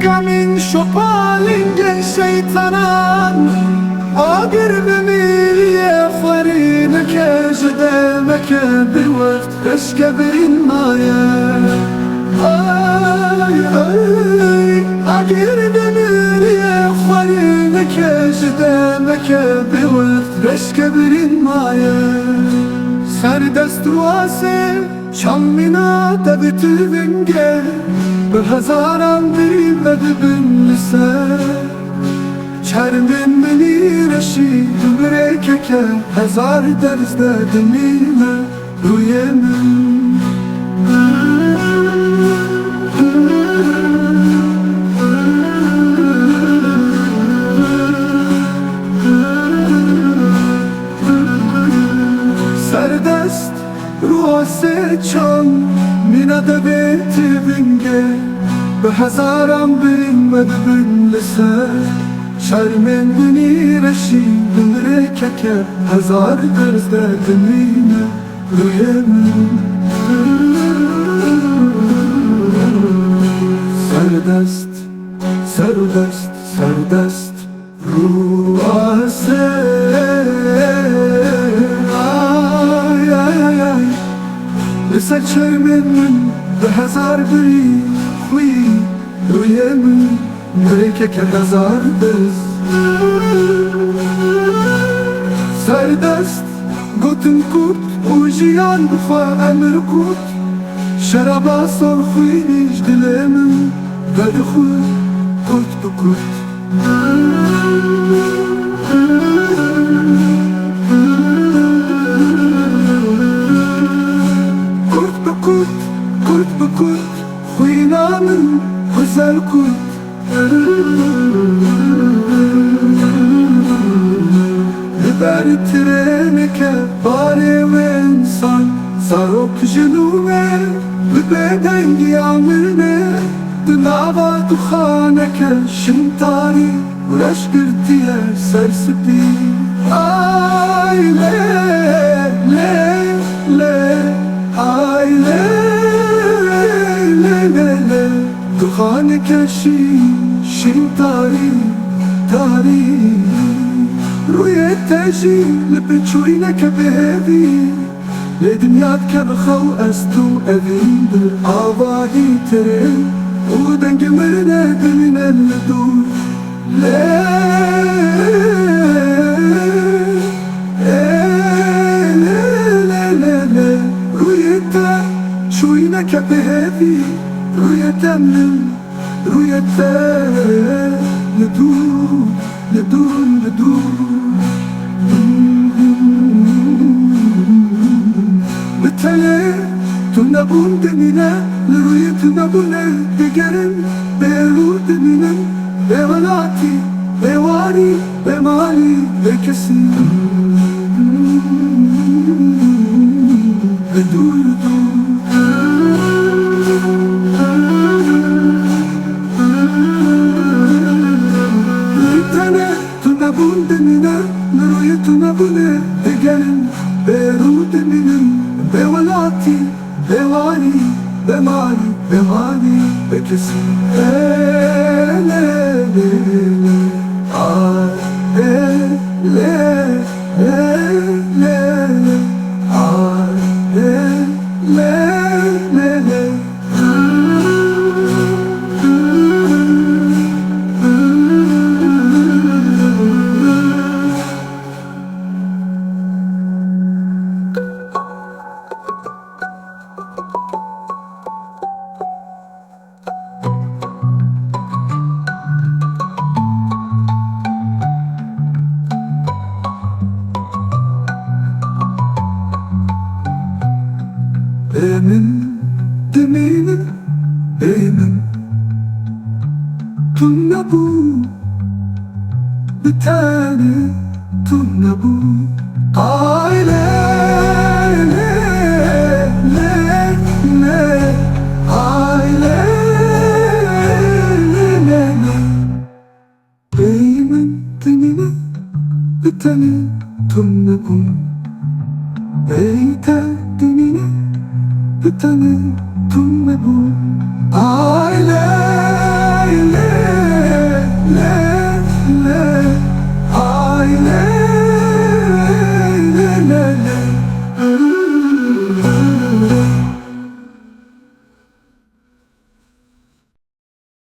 من شوبالين شيطانان أقرب ميلي فرينك جدامك بالوقت كشكبرين مايا أقرب ميلي فرينك جدامك بالوقت كشكبرين مايا سردست واسه شامينا دبتي بنجه بهزاران دي بدبن لسه Çermin beni reşi Dümrekeke Hezar derzde demine Rüyemin Serdest ruhase çan Mina debeti binge Behezaran bin medbin lise شرمن بني رشيد مريكك هزار درز دمينة ريمن سردست سردست سردست رواسه آي آي آي آي لسه شرمن من بهزار بري وي ريمن مريكك هزار درز سردست گوتن کورت و جیان بخوا امر کورت شرابا صرفينيش دلمن بدخل كورت بكورت كورت بكورت كورت بكورت خوينا من غزال كورت لبر ترنك باري وإنسان صاروك جنوبه ببدن يعمرنا دنابا دخانك شمتاري ورش قرتيا سرسبي آي ليه ليه ليه آي ليه ليه ليه ليه دخانك شمتاري تاري رؤية تجي لبتشوينك بهذي لدنياك كبخو أستو أذين بالآباهي ترين ودنج مرنا من اللدور ليه رؤية تشوينك بهذي رؤية من رؤية ندور ندور ندور متى تنبون دمنا لرؤية تنبونا دقرن بيرود دمنا بولاتي بواري بمالي بكسي بدور دور تنبون دمنا لرؤية تنبونا دقرن بيرود دمنا بولاتي بواري بمالي بمالي بكسي Benim deminim benim Tunna bu bir tane tunna bu Aile aile Benim deminim bir tane tunna bu Beyte deminim bir tane tunna bu Aile